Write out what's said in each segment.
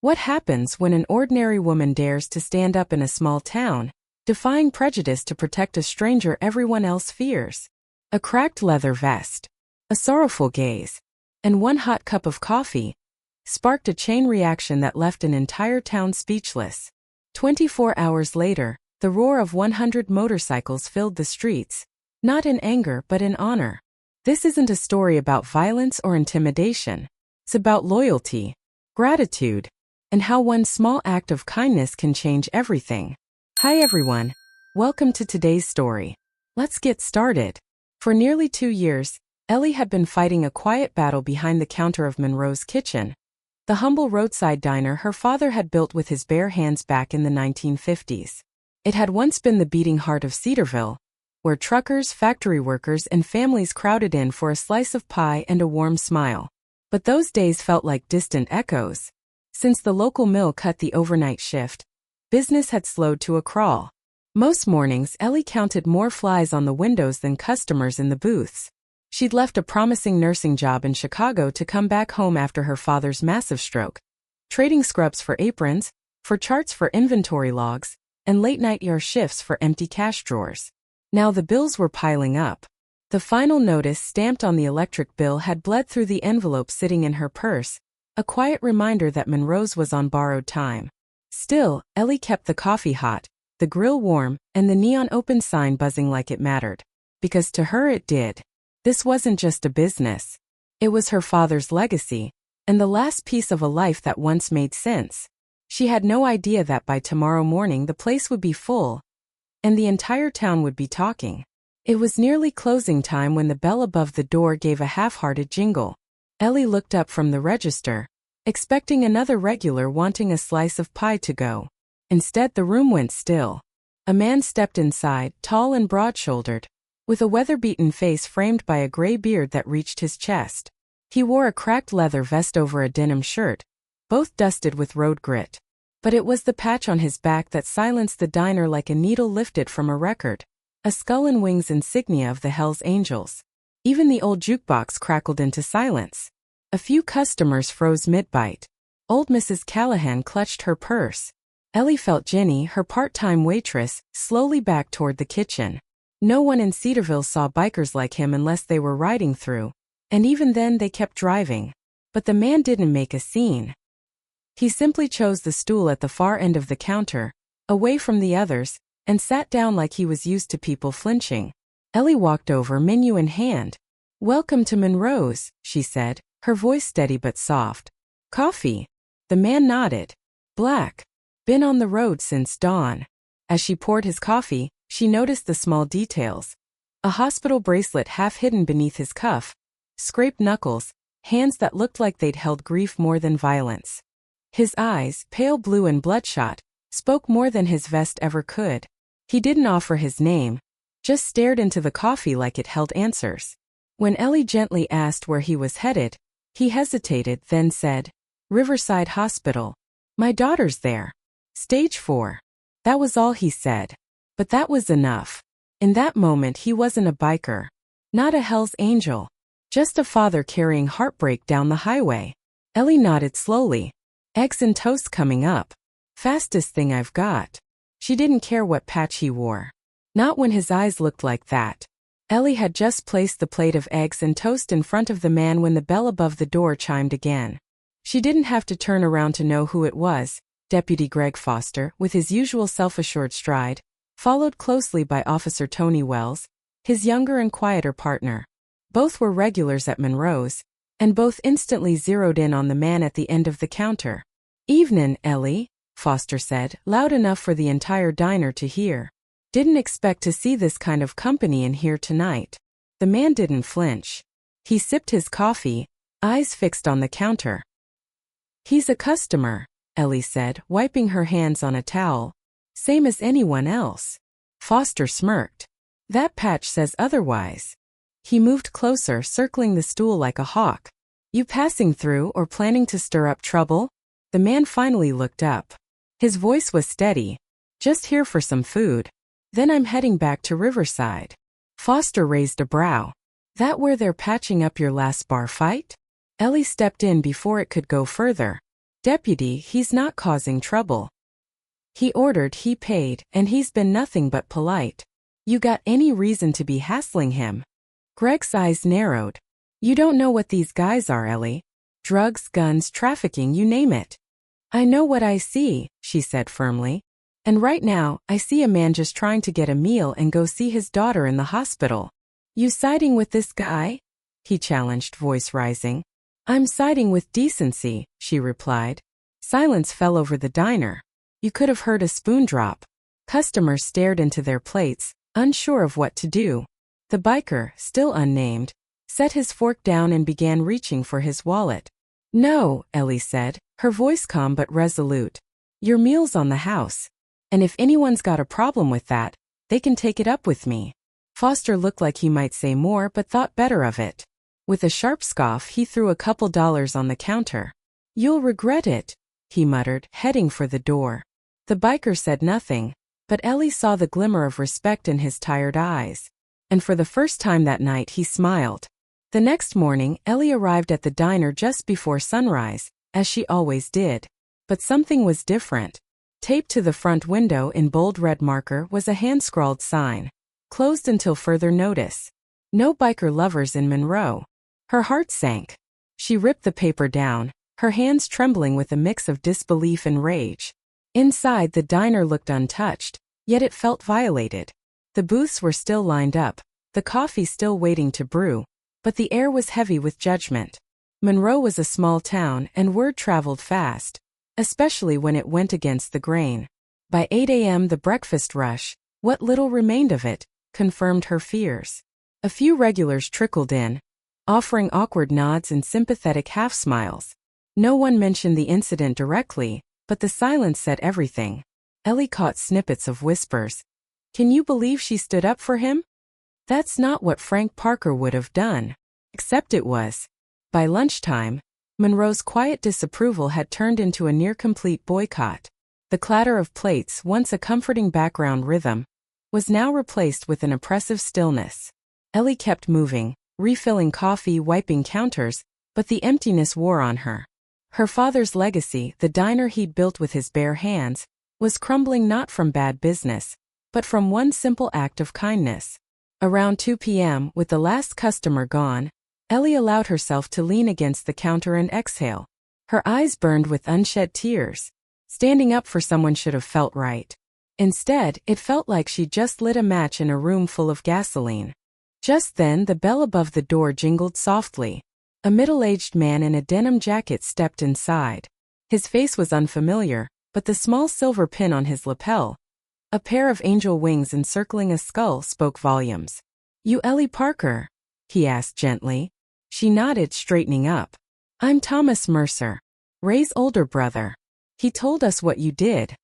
What happens when an ordinary woman dares to stand up in a small town, defying prejudice to protect a stranger everyone else fears? A cracked leather vest, a sorrowful gaze, and one hot cup of coffee sparked a chain reaction that left an entire town speechless. 24 hours later, the roar of 100 motorcycles filled the streets, not in anger but in honor. This isn't a story about violence or intimidation. It's about loyalty, gratitude, and how one small act of kindness can change everything. Hi everyone. Welcome to today's story. Let's get started. For nearly 2 years, Ellie had been fighting a quiet battle behind the counter of Monroe's kitchen, the humble roadside diner her father had built with his bare hands back in the 1950s. It had once been the beating heart of Cedarville, where truckers, factory workers, and families crowded in for a slice of pie and a warm smile. But those days felt like distant echoes. Since the local mill cut the overnight shift, business had slowed to a crawl. Most mornings, Ellie counted more flies on the windows than customers in the booths. She'd left a promising nursing job in Chicago to come back home after her father's massive stroke, trading scrubs for aprons, for charts for inventory logs, and late-night ER shifts for empty cash drawers. Now the bills were piling up. The final notice stamped on the electric bill had bled through the envelope sitting in her purse, a quiet reminder that Monroe's was on borrowed time. Still, Ellie kept the coffee hot, the grill warm, and the neon open sign buzzing like it mattered. Because to her it did. This wasn't just a business. It was her father's legacy, and the last piece of a life that once made sense. She had no idea that by tomorrow morning the place would be full, and the entire town would be talking. It was nearly closing time when the bell above the door gave a half-hearted jingle. Ellie looked up from the register, expecting another regular wanting a slice of pie to go. Instead, the room went still. A man stepped inside, tall and broad-shouldered, with a weather-beaten face framed by a gray beard that reached his chest. He wore a cracked leather vest over a denim shirt, both dusted with road grit. But it was the patch on his back that silenced the diner like a needle lifted from a record, a skull and wings insignia of the Hells Angels. Even the old jukebox crackled into silence. A few customers froze mid-bite. Old Mrs. Callahan clutched her purse. Ellie felt Jenny, her part-time waitress, slowly back toward the kitchen. No one in Cedarville saw bikers like him unless they were riding through, and even then they kept driving. But the man didn't make a scene. He simply chose the stool at the far end of the counter, away from the others, and sat down like he was used to people flinching. Ellie walked over, menu in hand. "Welcome to Monroe's," she said, her voice steady but soft. "Coffee?" The man nodded. "Black. Been on the road since dawn." As she poured his coffee, she noticed the small details. A hospital bracelet half hidden beneath his cuff, scraped knuckles, hands that looked like they'd held grief more than violence. His eyes, pale blue and bloodshot, spoke more than his vest ever could. He didn't offer his name, just stared into the coffee like it held answers. When Ellie gently asked where he was headed, he hesitated, then said, "Riverside Hospital. My daughter's there. Stage 4. That was all he said. But that was enough. In that moment he wasn't a biker. Not a Hell's Angel. Just a father carrying heartbreak down the highway. Ellie nodded slowly. "Eggs and toast coming up. Fastest thing I've got." She didn't care what patch he wore. Not when his eyes looked like that. Ellie had just placed the plate of eggs and toast in front of the man when the bell above the door chimed again. She didn't have to turn around to know who it was. Deputy Greg Foster, with his usual self-assured stride, followed closely by Officer Tony Wells, his younger and quieter partner. Both were regulars at Monroe's, and both instantly zeroed in on the man at the end of the counter. "Evenin', Ellie," Foster said, loud enough for the entire diner to hear. "Didn't expect to see this kind of company in here tonight." The man didn't flinch. He sipped his coffee, eyes fixed on the counter. "He's a customer," Ellie said, wiping her hands on a towel. "Same as anyone else." Foster smirked. "That patch says otherwise." He moved closer, circling the stool like a hawk. "You passing through or planning to stir up trouble?" The man finally looked up. His voice was steady. "Just here for some food. Then I'm heading back to Riverside." Foster raised a brow. "That where they're patching up your last bar fight?" Ellie stepped in before it could go further. Deputy, he's not causing trouble. He ordered, he paid, and he's been nothing but polite. You got any reason to be hassling him? Greg's eyes narrowed. You don't know what these guys are, Ellie. Drugs, guns, trafficking, you name it. I know what I see, she said firmly. And right now, I see a man just trying to get a meal and go see his daughter in the hospital. You siding with this guy? He challenged, voice rising. I'm siding with decency, she replied. Silence fell over the diner. You could have heard a spoon drop. Customers stared into their plates, unsure of what to do. The biker, still unnamed, set his fork down and began reaching for his wallet. No, Ellie said, her voice calm but resolute. Your meal's on the house. And if anyone's got a problem with that, they can take it up with me. Foster looked like he might say more but thought better of it. With a sharp scoff, he threw a couple dollars on the counter. You'll regret it, he muttered, heading for the door. The biker said nothing, but Ellie saw the glimmer of respect in his tired eyes. And for the first time that night he smiled. The next morning, Ellie arrived at the diner just before sunrise, as she always did. But something was different. Taped to the front window in bold red marker was a hand-scrawled sign. Closed until further notice. No biker lovers in Monroe. Her heart sank. She ripped the paper down, her hands trembling with a mix of disbelief and rage. Inside, the diner looked untouched, yet it felt violated. The booths were still lined up, the coffee still waiting to brew, but the air was heavy with judgment. Monroe was a small town and word traveled fast, especially when it went against the grain. By 8 a.m. the breakfast rush, what little remained of it, confirmed her fears. A few regulars trickled in, offering awkward nods and sympathetic half-smiles. No one mentioned the incident directly, but the silence said everything. Ellie caught snippets of whispers. Can you believe she stood up for him? That's not what Frank Parker would have done. Except it was. By lunchtime, Monroe's quiet disapproval had turned into a near-complete boycott. The clatter of plates, once a comforting background rhythm, was now replaced with an oppressive stillness. Ellie kept moving, refilling coffee, wiping counters, but the emptiness wore on her. Her father's legacy, the diner he'd built with his bare hands, was crumbling not from bad business, but from one simple act of kindness. Around 2 p.m., with the last customer gone, Ellie allowed herself to lean against the counter and exhale. Her eyes burned with unshed tears. Standing up for someone should have felt right. Instead, it felt like she'd just lit a match in a room full of gasoline. Just then, the bell above the door jingled softly. A middle-aged man in a denim jacket stepped inside. His face was unfamiliar, but the small silver pin on his lapel, a pair of angel wings encircling a skull, spoke volumes. You Ellie Parker? He asked gently. She nodded, straightening up. I'm Thomas Mercer, Ray's older brother. He told us what you did.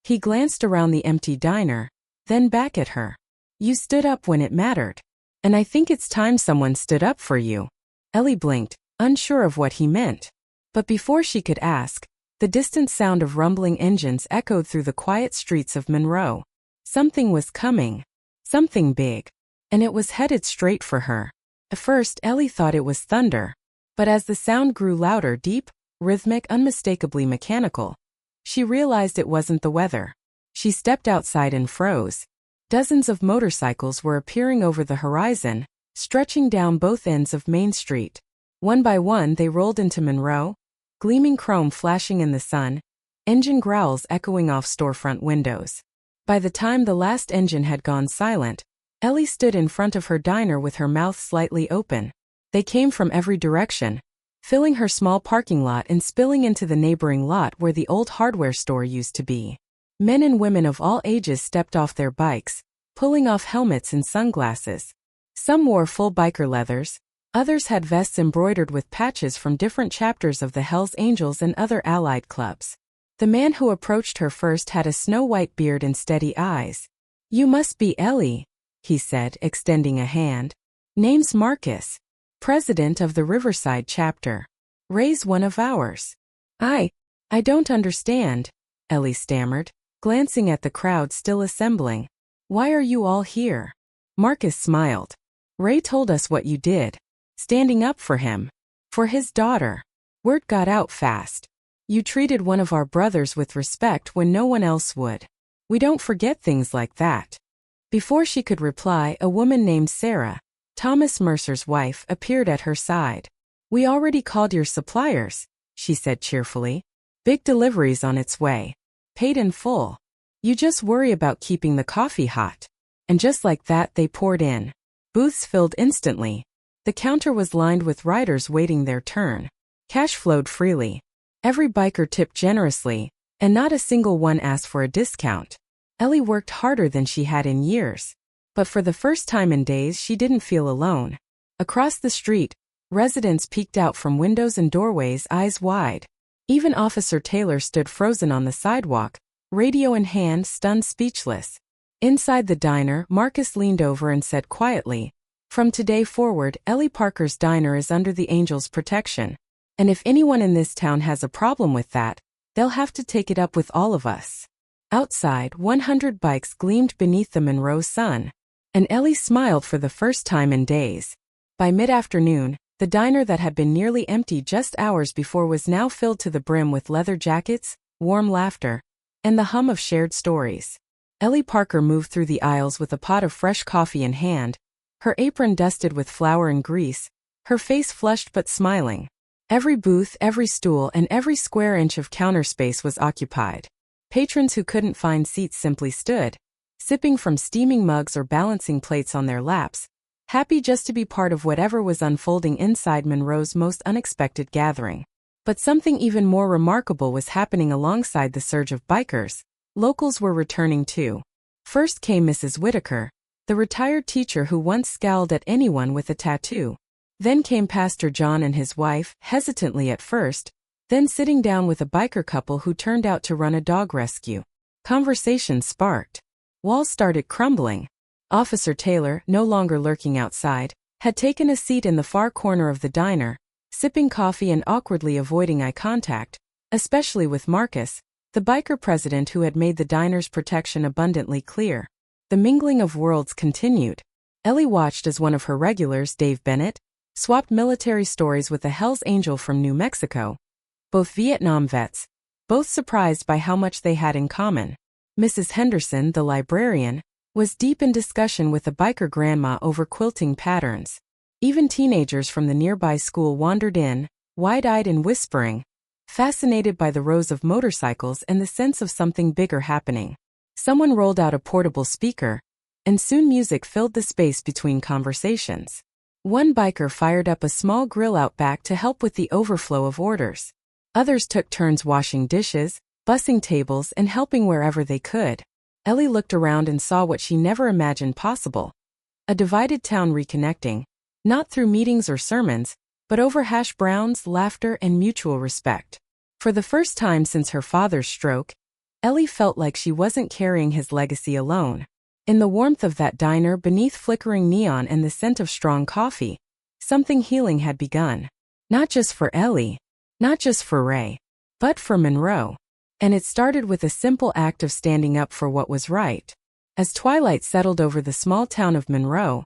He glanced around the empty diner, then back at her. You stood up when it mattered. And I think it's time someone stood up for you. Ellie blinked, unsure of what he meant. But before she could ask, the distant sound of rumbling engines echoed through the quiet streets of Monroe. Something was coming. Something big. And it was headed straight for her. At first, Ellie thought it was thunder. But as the sound grew louder, deep, rhythmic, unmistakably mechanical, she realized it wasn't the weather. She stepped outside and froze. Dozens of motorcycles were appearing over the horizon, stretching down both ends of Main Street. One by one they rolled into Monroe, gleaming chrome flashing in the sun, engine growls echoing off storefront windows. By the time the last engine had gone silent, Ellie stood in front of her diner with her mouth slightly open. They came from every direction, filling her small parking lot and spilling into the neighboring lot where the old hardware store used to be. Men and women of all ages stepped off their bikes, pulling off helmets and sunglasses. Some wore full biker leathers, others had vests embroidered with patches from different chapters of the Hells Angels and other allied clubs. The man who approached her first had a snow-white beard and steady eyes. You must be Ellie, he said, extending a hand. Name's Marcus, president of the Riverside chapter. Ray's one of ours. I don't understand, Ellie stammered, glancing at the crowd still assembling. Why are you all here? Marcus smiled. Ray told us what you did. Standing up for him. For his daughter. Word got out fast. You treated one of our brothers with respect when no one else would. We don't forget things like that." Before she could reply, a woman named Sarah, Thomas Mercer's wife, appeared at her side. "We already called your suppliers," she said cheerfully. "Big delivery's on its way. Paid in full. You just worry about keeping the coffee hot." And just like that, they poured in. Booths filled instantly. The counter was lined with riders waiting their turn. Cash flowed freely. Every biker tipped generously, and not a single one asked for a discount. Ellie worked harder than she had in years. But for the first time in days, she didn't feel alone. Across the street, residents peeked out from windows and doorways, eyes wide. Even Officer Taylor stood frozen on the sidewalk, radio in hand, stunned, speechless. Inside the diner, Marcus leaned over and said quietly, "From today forward, Ellie Parker's diner is under the Angel's protection. And if anyone in this town has a problem with that, they'll have to take it up with all of us." Outside, 100 bikes gleamed beneath the Monroe sun, and Ellie smiled for the first time in days. By mid-afternoon, the diner that had been nearly empty just hours before was now filled to the brim with leather jackets, warm laughter, and the hum of shared stories. Ellie Parker moved through the aisles with a pot of fresh coffee in hand, her apron dusted with flour and grease, her face flushed but smiling. Every booth, every stool, and every square inch of counter space was occupied. Patrons who couldn't find seats simply stood, sipping from steaming mugs or balancing plates on their laps, happy just to be part of whatever was unfolding inside Monroe's most unexpected gathering. But something even more remarkable was happening alongside the surge of bikers. Locals were returning too. First came Mrs. Whitaker, the retired teacher who once scowled at anyone with a tattoo. Then came Pastor John and his wife, hesitantly at first, then sitting down with a biker couple who turned out to run a dog rescue. Conversation sparked. Walls started crumbling. Officer Taylor, no longer lurking outside, had taken a seat in the far corner of the diner, sipping coffee and awkwardly avoiding eye contact, especially with Marcus, the biker president who had made the diner's protection abundantly clear. The mingling of worlds continued. Ellie watched as one of her regulars, Dave Bennett, swapped military stories with a Hells Angel from New Mexico. Both Vietnam vets, both surprised by how much they had in common. Mrs. Henderson, the librarian, was deep in discussion with a biker grandma over quilting patterns. Even teenagers from the nearby school wandered in, wide-eyed and whispering, fascinated by the rows of motorcycles and the sense of something bigger happening. Someone rolled out a portable speaker, and soon music filled the space between conversations. One biker fired up a small grill out back to help with the overflow of orders. Others took turns washing dishes, bussing tables, and helping wherever they could. Ellie looked around and saw what she never imagined possible. A divided town reconnecting, not through meetings or sermons, but over hash browns, laughter, and mutual respect. For the first time since her father's stroke, Ellie felt like she wasn't carrying his legacy alone. In the warmth of that diner, beneath flickering neon and the scent of strong coffee, something healing had begun. Not just for Ellie, not just for Ray, but for Monroe. And it started with a simple act of standing up for what was right. As twilight settled over the small town of Monroe,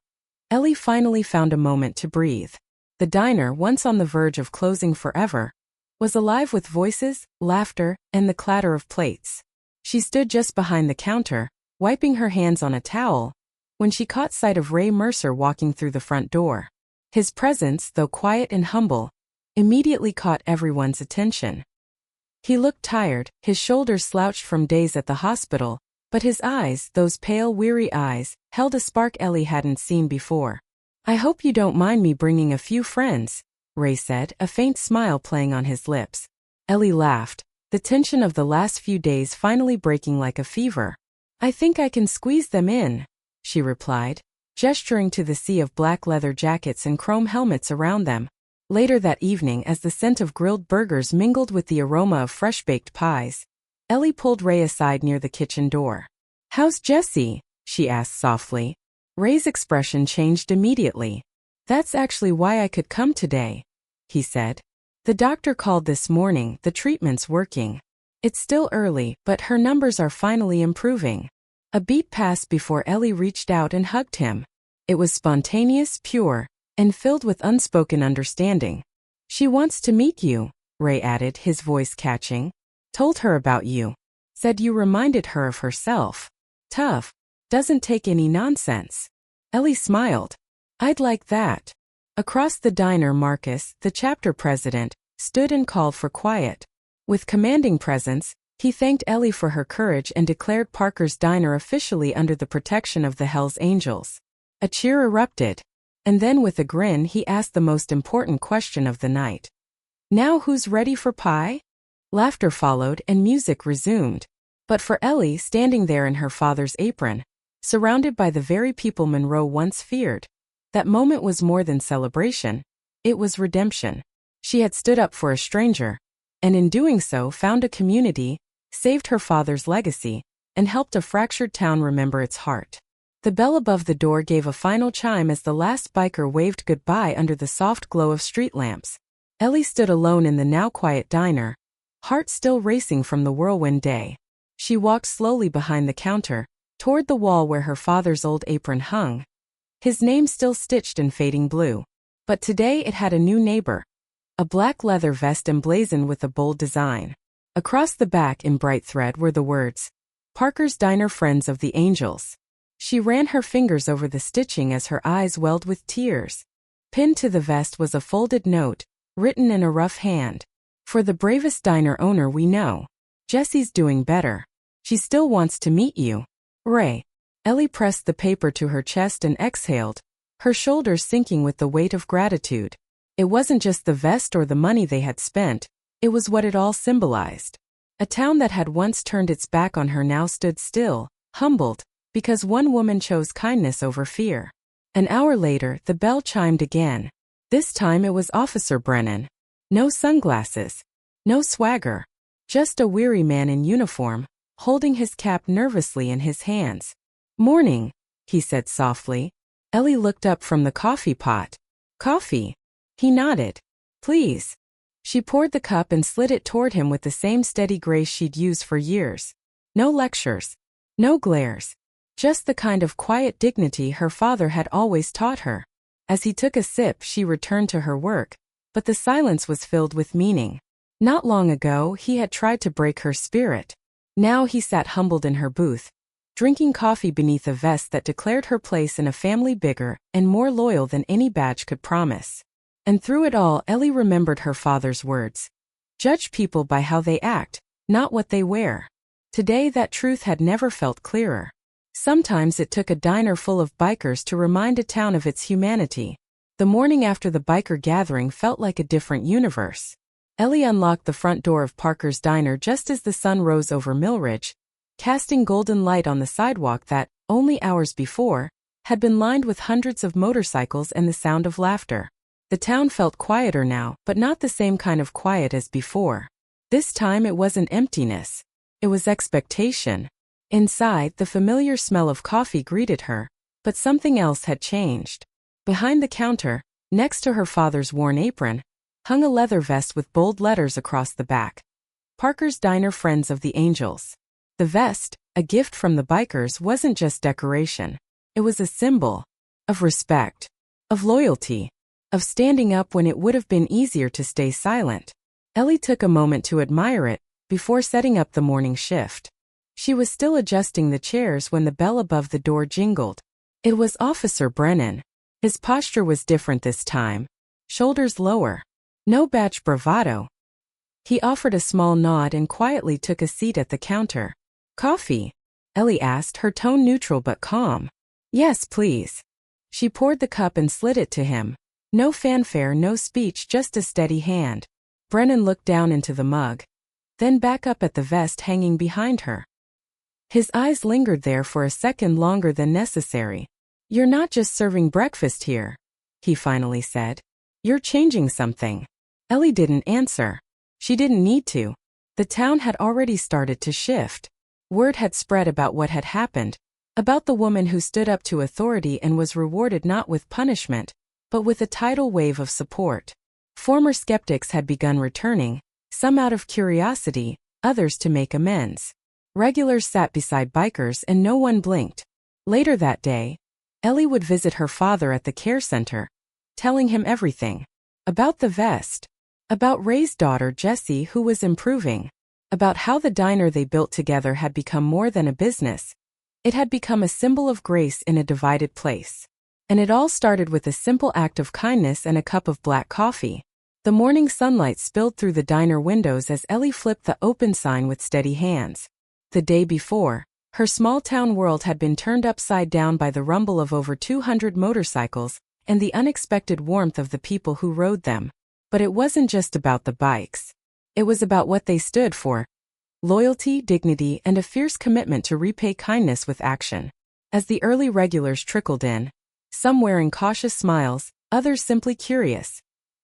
Ellie finally found a moment to breathe. The diner, once on the verge of closing forever, was alive with voices, laughter, and the clatter of plates. She stood just behind the counter, wiping her hands on a towel, when she caught sight of Ray Mercer walking through the front door. His presence, though quiet and humble, immediately caught everyone's attention. He looked tired, his shoulders slouched from days at the hospital, but his eyes, those pale, weary eyes, held a spark Ellie hadn't seen before. "I hope you don't mind me bringing a few friends," Ray said, a faint smile playing on his lips. Ellie laughed, the tension of the last few days finally breaking like a fever. "I think I can squeeze them in," she replied, gesturing to the sea of black leather jackets and chrome helmets around them. Later that evening, as the scent of grilled burgers mingled with the aroma of fresh-baked pies, Ellie pulled Ray aside near the kitchen door. "How's Jessie?" she asked softly. Ray's expression changed immediately. "That's actually why I could come today," he said. "The doctor called this morning, the treatment's working. It's still early, but her numbers are finally improving." A beat passed before Ellie reached out and hugged him. It was spontaneous, pure, and filled with unspoken understanding. "She wants to meet you," Ray added, his voice catching. Told her about you. Said you reminded her of herself. Tough. Doesn't take any nonsense. Ellie smiled. I'd like that. Across the diner, Marcus, the chapter president, stood and called for quiet. With commanding presence, he thanked Ellie for her courage and declared Parker's Diner officially under the protection of the Hells Angels. A cheer erupted. And then with a grin he asked the most important question of the night. Now who's ready for pie? Laughter followed and music resumed. But for Ellie, standing there in her father's apron, surrounded by the very people Monroe once feared, that moment was more than celebration. It was redemption. She had stood up for a stranger, and in doing so found a community, saved her father's legacy, and helped a fractured town remember its heart. The bell above the door gave a final chime as the last biker waved goodbye under the soft glow of street lamps. Ellie stood alone in the now quiet diner, heart still racing from the whirlwind day. She walked slowly behind the counter, toward the wall where her father's old apron hung. His name still stitched in fading blue. But today it had a new neighbor. A black leather vest emblazoned with a bold design. Across the back in bright thread were the words, Parker's Diner, Friends of the Angels. She ran her fingers over the stitching as her eyes welled with tears. Pinned to the vest was a folded note, written in a rough hand. For the bravest diner owner we know. Jessie's doing better. She still wants to meet you. Ray. Ellie pressed the paper to her chest and exhaled, her shoulders sinking with the weight of gratitude. It wasn't just the vest or the money they had spent, it was what it all symbolized. A town that had once turned its back on her now stood still, humbled, because one woman chose kindness over fear. An hour later, the bell chimed again. This time it was Officer Brennan. No sunglasses. No swagger. Just a weary man in uniform, holding his cap nervously in his hands. Morning, he said softly. Ellie looked up from the coffee pot. Coffee? He nodded. Please. She poured the cup and slid it toward him with the same steady grace she'd used for years. No lectures. No glares. Just the kind of quiet dignity her father had always taught her. As he took a sip, she returned to her work, but the silence was filled with meaning. Not long ago, he had tried to break her spirit. Now he sat humbled in her booth, drinking coffee beneath a vest that declared her place in a family bigger and more loyal than any badge could promise. And through it all, Ellie remembered her father's words. Judge people by how they act, not what they wear. Today that truth had never felt clearer. Sometimes it took a diner full of bikers to remind a town of its humanity. The morning after the biker gathering felt like a different universe. Ellie unlocked the front door of Parker's Diner just as the sun rose over Millridge, casting golden light on the sidewalk that, only hours before, had been lined with hundreds of motorcycles and the sound of laughter. The town felt quieter now, but not the same kind of quiet as before. This time it wasn't emptiness. It was expectation. Inside, the familiar smell of coffee greeted her, but something else had changed. Behind the counter, next to her father's worn apron, hung a leather vest with bold letters across the back. Parker's Diner, Friends of the Angels. The vest, a gift from the bikers, wasn't just decoration. It was a symbol of respect, of loyalty, of standing up when it would have been easier to stay silent. Ellie took a moment to admire it before setting up the morning shift. She was still adjusting the chairs when the bell above the door jingled. It was Officer Brennan. His posture was different this time. Shoulders lower. No badge bravado. He offered a small nod and quietly took a seat at the counter. Coffee? Ellie asked, her tone neutral but calm. Yes, please. She poured the cup and slid it to him. No fanfare, no speech, just a steady hand. Brennan looked down into the mug, then back up at the vest hanging behind her. His eyes lingered there for a second longer than necessary. You're not just serving breakfast here, he finally said. You're changing something. Ellie didn't answer. She didn't need to. The town had already started to shift. Word had spread about what had happened, about the woman who stood up to authority and was rewarded not with punishment, but with a tidal wave of support. Former skeptics had begun returning, some out of curiosity, others to make amends. Regulars sat beside bikers and no one blinked. Later that day, Ellie would visit her father at the care center, telling him everything. About the vest. About Ray's daughter Jessie, who was improving. About how the diner they built together had become more than a business. It had become a symbol of grace in a divided place. And it all started with a simple act of kindness and a cup of black coffee. The morning sunlight spilled through the diner windows as Ellie flipped the open sign with steady hands. The day before, her small-town world had been turned upside down by the rumble of over 200 motorcycles and the unexpected warmth of the people who rode them. But it wasn't just about the bikes. It was about what they stood for: loyalty, dignity, and a fierce commitment to repay kindness with action. As the early regulars trickled in, some wearing cautious smiles, others simply curious,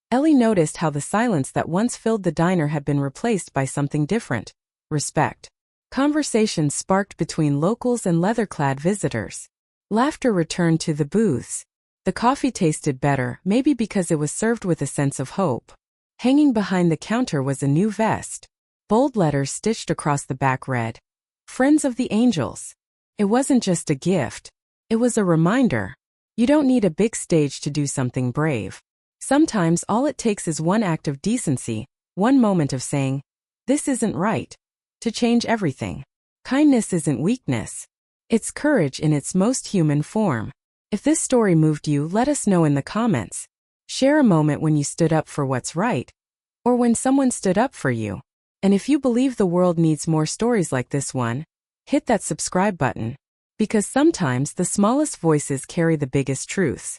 Ellie noticed how the silence that once filled the diner had been replaced by something different: respect. Conversations sparked between locals and leather-clad visitors. Laughter returned to the booths. The coffee tasted better, maybe because it was served with a sense of hope. Hanging behind the counter was a new vest. Bold letters stitched across the back read, "Friends of the Angels." It wasn't just a gift. It was a reminder. You don't need a big stage to do something brave. Sometimes all it takes is one act of decency, one moment of saying, "This isn't right," to change everything. Kindness isn't weakness. It's courage in its most human form. If this story moved you, let us know in the comments. Share a moment when you stood up for what's right, or when someone stood up for you. And if you believe the world needs more stories like this one, hit that subscribe button. Because sometimes the smallest voices carry the biggest truths.